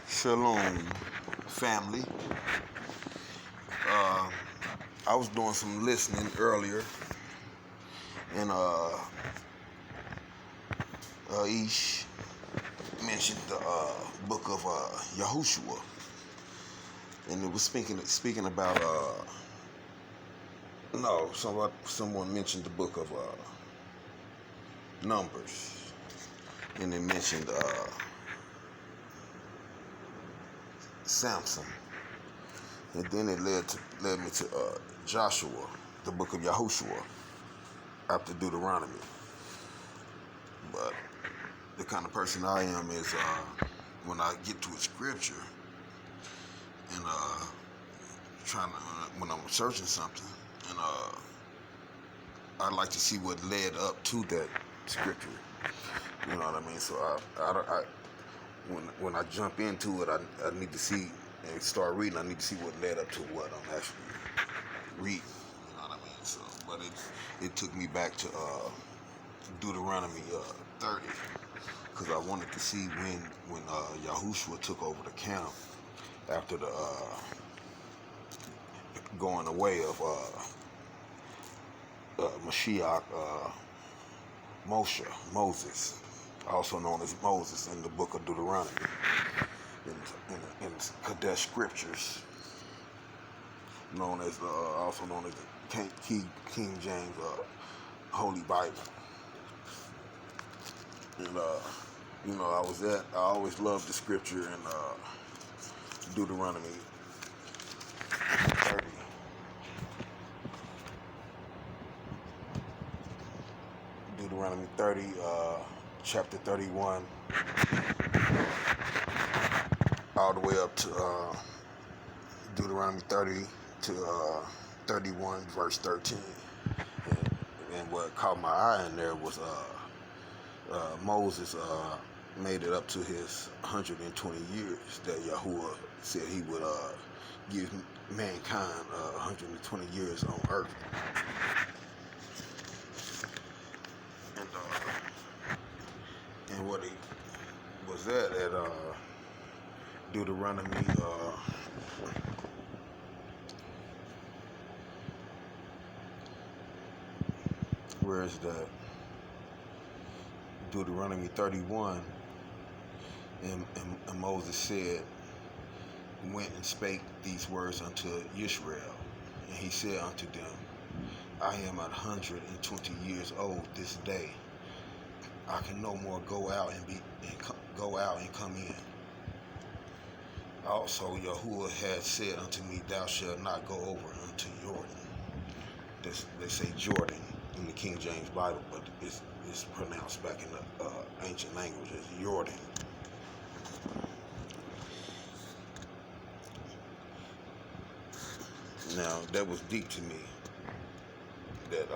Shalom, family. Uh, I was doing some listening earlier, and Ish mentioned the book of YaHuWaH, and it was speaking about no, someone mentioned the book of Numbers, and they mentioned Samson, and then it led me to Joshua, the book of YaHuWaH, after Deuteronomy. But the kind of person I am is when I get to a scripture and when I'm searching something, and I like to see what led up to that scripture. You know what I mean? So when I jump into it, I need to see and start reading. I need to see what led up to what I'm actually reading. You know what I mean? So, but it took me back to Deuteronomy 30, because I wanted to see when YaHuWaH took over the camp after the going away of Mashiach, Moses, also known as Moses in the book of Deuteronomy, in Kadesh scriptures, also known as the King James Holy Bible. And I always loved the scripture in Deuteronomy 30. Deuteronomy 30, chapter 31, all the way up to Deuteronomy 30 to 31, verse 13. And what caught my eye in there was Moses made it up to his 120 years that YaHuWaH said he would give mankind 120 years on earth. And what he was at Deuteronomy where is that? Deuteronomy 31, and Moses said, went and spake these words unto Israel, and he said unto them, I am 120 years old this day. I can no more go out and come in. Also YaHuWaH had said unto me, thou shalt not go over unto Jordan. They say Jordan in the King James Bible, but it's pronounced back in the ancient language as Jordan. Now that was deep to me, that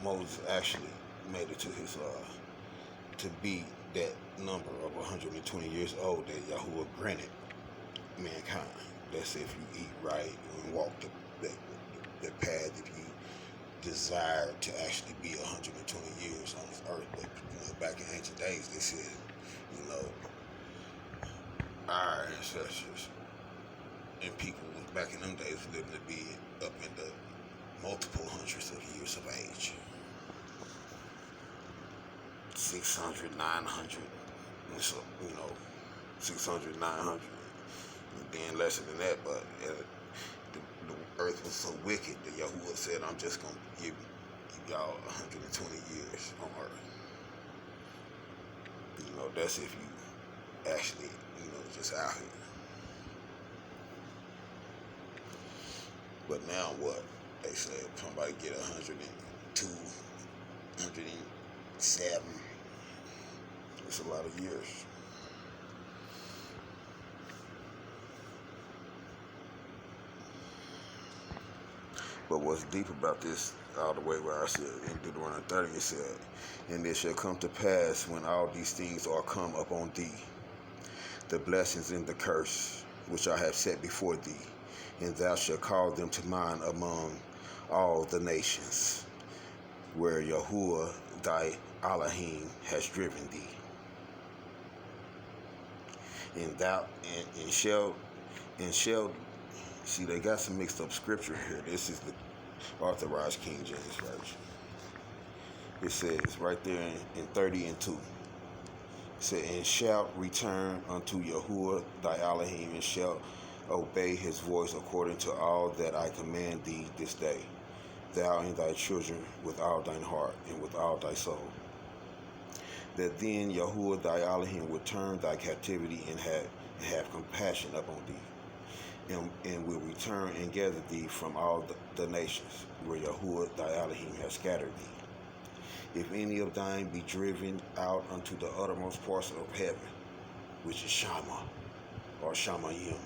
Moses actually made it to his to be that number of 120 years old that YaHuWaH granted mankind. That's if you eat right and walk the path, if you desire to actually be 120 years on this earth. But back in ancient days, they said, our ancestors and people back in them days living to be up in the multiple hundreds of years of age. 600, 900, and so, 600, 900, and then lesser than that, but the earth was so wicked that YaHuWaH said, I'm just going to give y'all 120 years on earth. That's if you actually, just out here. But now what? They said somebody get 102, 107. It's a lot of years. But what's deep about this, all the way where I said in Deuteronomy 30, it said, and it shall come to pass when all these things are come upon thee, the blessings and the curse which I have set before thee, and thou shalt call them to mind among all the nations, where YaHuWaH thy Elohim has driven thee. And thou and shall see, they got some mixed up scripture here. This is the Authorized King James Version. It says right there in 30 and 2. It said, and shalt return unto Yahuwah thy Elohim, and shalt obey his voice according to all that I command thee this day, thou and thy children with all thine heart and with all thy soul. That then Yahuwah thy Elohim will turn thy captivity and have compassion upon thee, and will return and gather thee from all the nations where Yahuwah thy Elohim has scattered thee. If any of thine be driven out unto the uttermost parts of heaven, which is Shama, or Shamayim,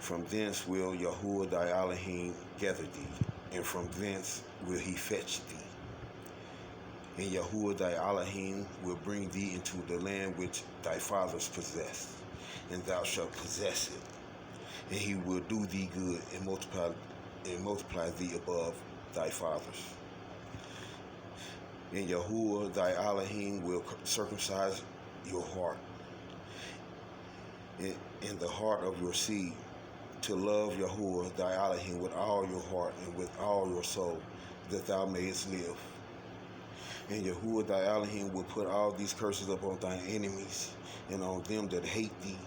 from thence will Yahuwah thy Elohim gather thee, and from thence will he fetch thee. And Yahuwah thy Elohim will bring thee into the land which thy fathers possessed, and thou shalt possess it. And he will do thee good and multiply thee above thy fathers. And Yahuwah thy Elohim will circumcise your heart in the heart of your seed, to love Yahuwah thy Elohim with all your heart and with all your soul, that thou mayest live. And Yahuwah thy Elohim will put all these curses upon thine enemies, and on them that hate thee,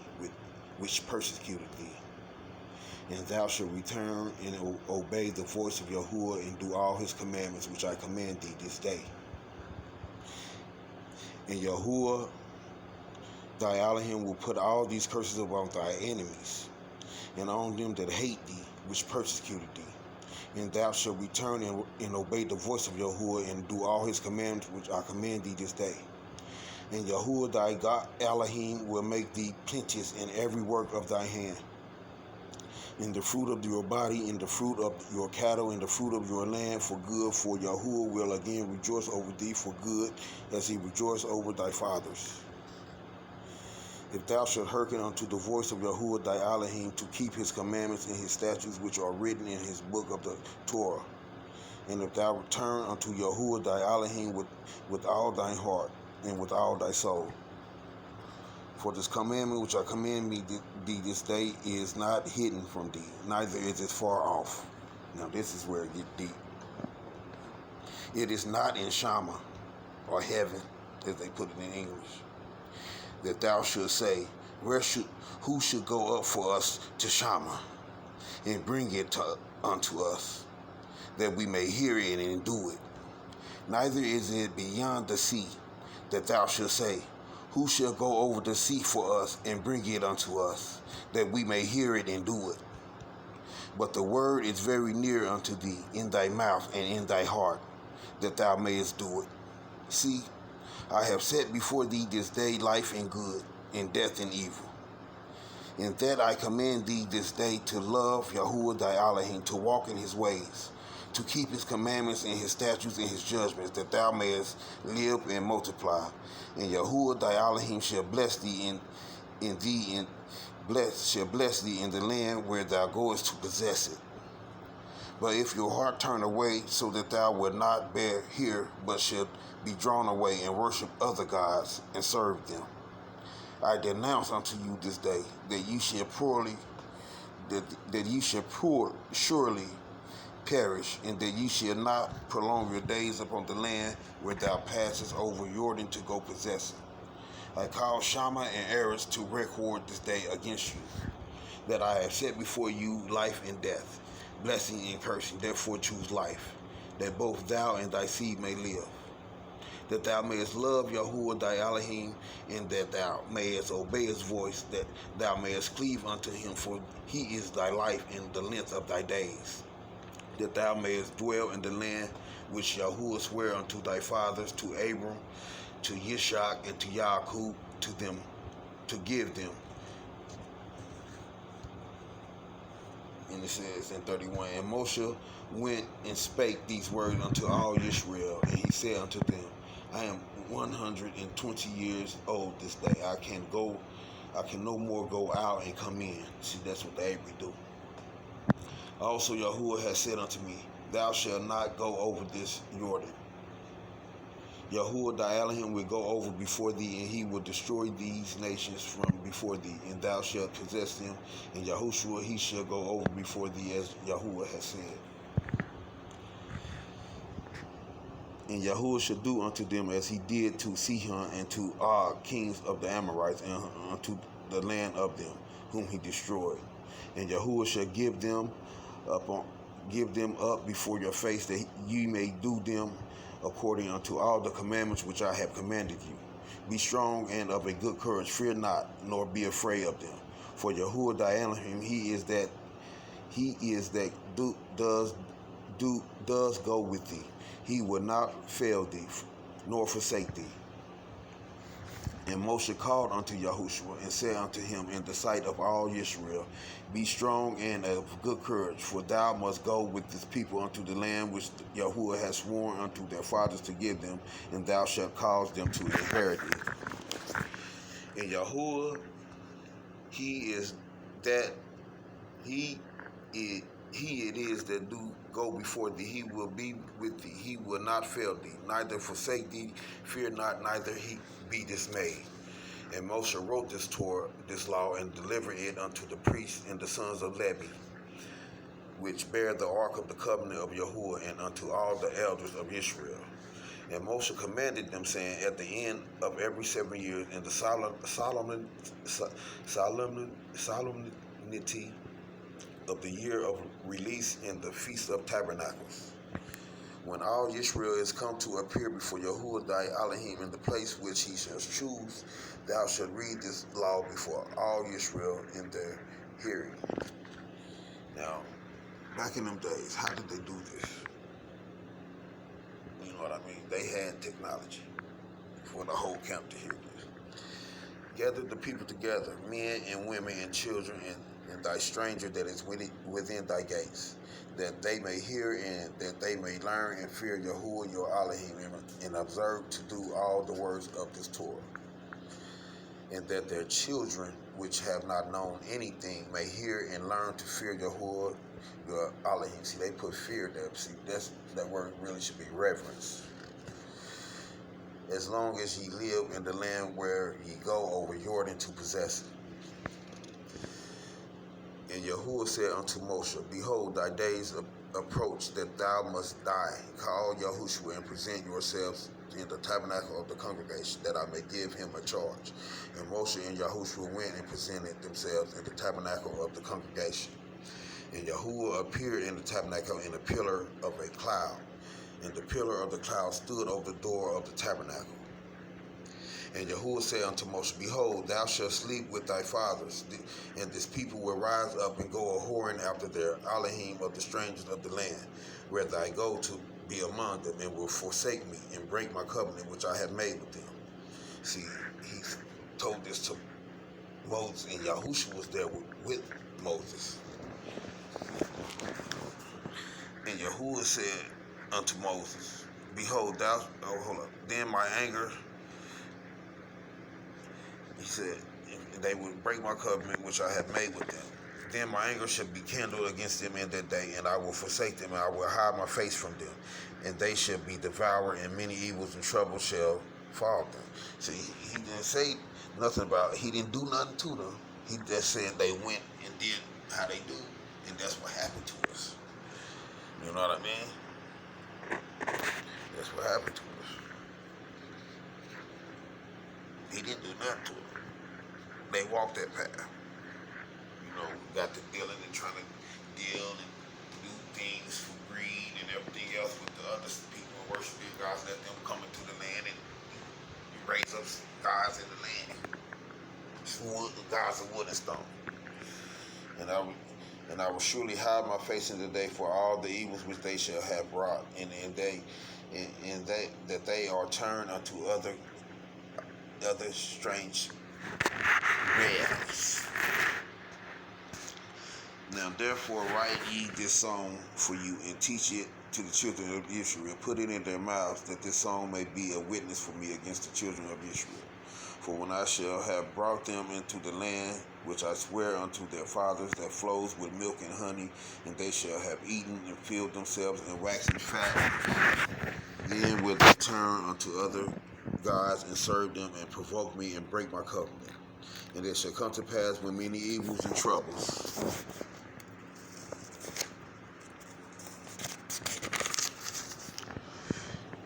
which persecuted thee. And thou shalt return and obey the voice of Yahuwah, and do all his commandments which I command thee this day. And Yahuwah thy Elohim will put all these curses upon thy enemies, and on them that hate thee, which persecuted thee. And thou shalt return and obey the voice of Yahuwah, and do all his commandments which I command thee this day. And Yahuwah thy God Elohim will make thee plenteous in every work of thy hand, in the fruit of your body, in the fruit of your cattle, in the fruit of your land, for good. For Yahuwah will again rejoice over thee for good, as he rejoiced over thy fathers. If thou shalt hearken unto the voice of Yahuwah thy Elohim, to keep his commandments and his statutes which are written in his book of the Torah, and if thou return unto Yahuwah thy Elohim with all thine heart and with all thy soul. For this commandment which I command thee this day is not hidden from thee, neither is it far off. Now this is where it gets deep. It is not in Shama, or heaven, as they put it in English, that thou shouldst say, who should go up for us to Shama, and bring it unto us, that we may hear it and do it. Neither is it beyond the sea, that thou shouldst say, who shall go over the sea for us, and bring it unto us, that we may hear it and do it. But the word is very near unto thee, in thy mouth and in thy heart, that thou mayest do it. See, I have set before thee this day life and good, and death and evil. And that I command thee this day to love Yahuwah thy Elohim, to walk in his ways, to keep his commandments and his statutes and his judgments, that thou mayest live and multiply. And Yahuwah thy Elohim shall bless thee shall bless thee in the land where thou goest to possess it. But if your heart turn away, so that thou wilt not bear here, but shalt be drawn away and worship other gods and serve them, I denounce unto you this day that ye shall surely perish, and that ye shall not prolong your days upon the land where thou passest over Jordan to go possess it. I call Shama and Eris to record this day against you, that I have set before you life and death, blessing and cursing. Therefore choose life, that both thou and thy seed may live, that thou mayest love Yahuwah thy Elohim, and that thou mayest obey his voice, that thou mayest cleave unto him, for he is thy life and the length of thy days, that thou mayest dwell in the land which Yahuwah sware unto thy fathers, to Abram, to Yishak, and to Yaakov, to them, to give them. And it says in 31, and Moshe went and spake these words unto all Israel, and he said unto them, I am 120 years old this day. I can no more go out and come in. See, that's what the Abri do. Also Yahuwah has said unto me, thou shalt not go over this Jordan. YaHuWah thy Elohim will go over before thee, and he will destroy these nations from before thee, and thou shalt possess them. And Yahushua, he shall go over before thee, as YaHuWah has said. And YaHuWah shall do unto them as he did to Sihon and to Og, kings of the Amorites, and unto the land of them, whom he destroyed. And YaHuWah shall give them up before your face, that ye may do them according unto all the commandments which I have commanded you. Be strong and of a good courage, fear not, nor be afraid of them. For YaHuWah thy Elohim, he is that does go with thee. He will not fail thee, nor forsake thee. And Moshe called unto Yahushua, and said unto him in the sight of all Israel, Be strong and of good courage, for thou must go with this people unto the land which YaHuWah has sworn unto their fathers to give them, and thou shalt cause them to inherit it. And YaHuWah, he it is that do go before thee. He will be with thee. He will not fail thee, neither forsake thee. Fear not, neither he be dismayed. And Moshe wrote this Torah, this law, and delivered it unto the priests and the sons of Levi, which bear the ark of the covenant of YaHuWah, and unto all the elders of Israel. And Moshe commanded them, saying, At the end of every 7 years, in the solemnity of the year of release, in the Feast of Tabernacles, when all Israel is come to appear before YaHuWah thy Elohim in the place which he shall choose, thou shalt read this law before all Israel in their hearing. Now, back in them days, how did they do this? You know what I mean? They had technology for the whole camp to hear this. Gather the people together, men and women and children, and thy stranger that is within thy gates, that they may hear, and that they may learn and fear YaHuWah your Elohim, and observe to do all the words of this Torah, and that their children which have not known anything may hear and learn to fear YaHuWah your Elohim. See, they put fear there. See, that word really should be reverence. As long as ye live in the land where ye go over Jordan to possess it. And YaHuWah said unto Moshe, Behold, thy days approach that thou must die. Call Yahushua and present yourselves in the tabernacle of the congregation, that I may give him a charge. And Moshe and Yahushua went and presented themselves in the tabernacle of the congregation. And YaHuWah appeared in the tabernacle in a pillar of a cloud. And the pillar of the cloud stood over the door of the tabernacle. And YaHuWah said unto Moshe, Behold, thou shalt sleep with thy fathers, and this people will rise up and go a-whoring after their Elohim of the strangers of the land, where I go to be among them, and will forsake me, and break my covenant which I have made with them. See, he told this to Moses, and Yahushua was there with Moses. And YaHuWah said unto Moses, Behold, then my anger, he said, they would break my covenant which I have made with them. Then my anger shall be kindled against them in that day, and I will forsake them, and I will hide my face from them, and they shall be devoured, and many evils and troubles shall fall them. See, he didn't say nothing about, he didn't do nothing to them. He just said they went and did how they do, and that's what happened to us. You know what I mean? That's what happened to us. He didn't do nothing to them. They walked that path. You know, got to dealing and trying to deal and do things for greed and everything else with the other people and worshiping gods. Let them come into the land and raise up gods in the land. Gods of wood and stone. And I will surely hide my face in the day for all the evils which they shall have wrought, and that they are turned unto other strange ways. Now therefore write ye this song for you, and teach it to the children of Israel. Put it in their mouths, that this song may be a witness for me against the children of Israel. For when I shall have brought them into the land which I swear unto their fathers, that flows with milk and honey, and they shall have eaten and filled themselves and waxen fat, Then will they turn unto other gods and serve them and provoke me and break my covenant. And it shall come to pass when many evils and troubles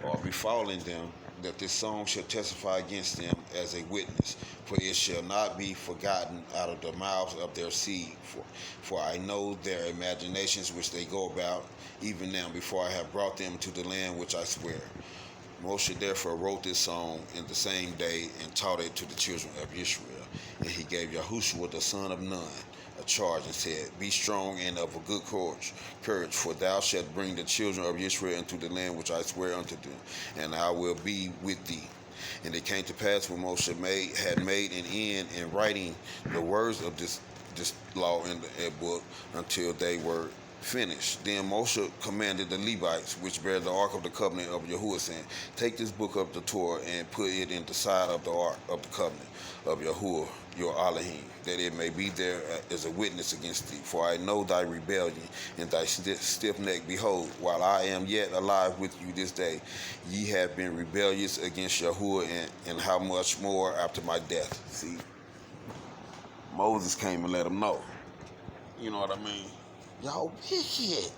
are befalling them, that this song shall testify against them as a witness, for it shall not be forgotten out of the mouths of their seed. For I know their imaginations which they go about, even now, before I have brought them to the land which I swear. Moshe therefore wrote this song in the same day and taught it to the children of Israel. And he gave YaHuWaH the son of Nun a charge and said, Be strong and of a good courage, for thou shalt bring the children of Israel into the land which I swear unto them, and I will be with thee. And it came to pass when Moshe had made an end in writing the words of this law in the book until they were finished. Then Moshe commanded the Levites, which bear the ark of the covenant of YaHuWaH, saying, Take this book of the Torah and put it in the side of the ark of the covenant of YaHuWaH, your Elohim, that it may be there as a witness against thee. For I know thy rebellion and thy stiff neck. Behold, while I am yet alive with you this day, ye have been rebellious against YaHuWaH, and how much more after my death. See, Moses came and let them know. You know what I mean? Y'all wicked.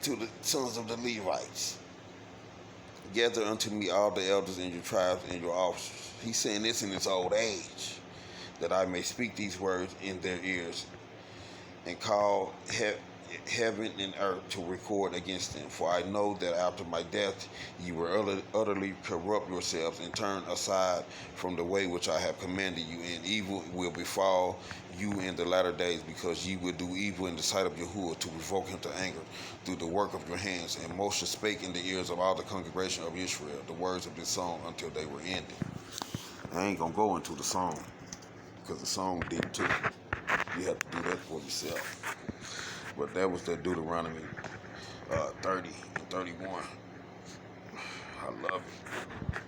To the sons of the Levites, gather unto me all the elders in your tribes and your officers. He's saying this in his old age, that I may speak these words in their ears and call heaven and earth to record against them. For I know that after my death ye will utterly corrupt yourselves and turn aside from the way which I have commanded you, and evil will befall you in the latter days, because ye will do evil in the sight of YaHuWaH, to provoke him to anger through the work of your hands. And Moshe spake in the ears of all the congregation of Israel the words of this song until they were ended. I ain't gonna go into the song, because the song did too. You have to do that for yourself. But that was the Deuteronomy 30 and 31. I love it.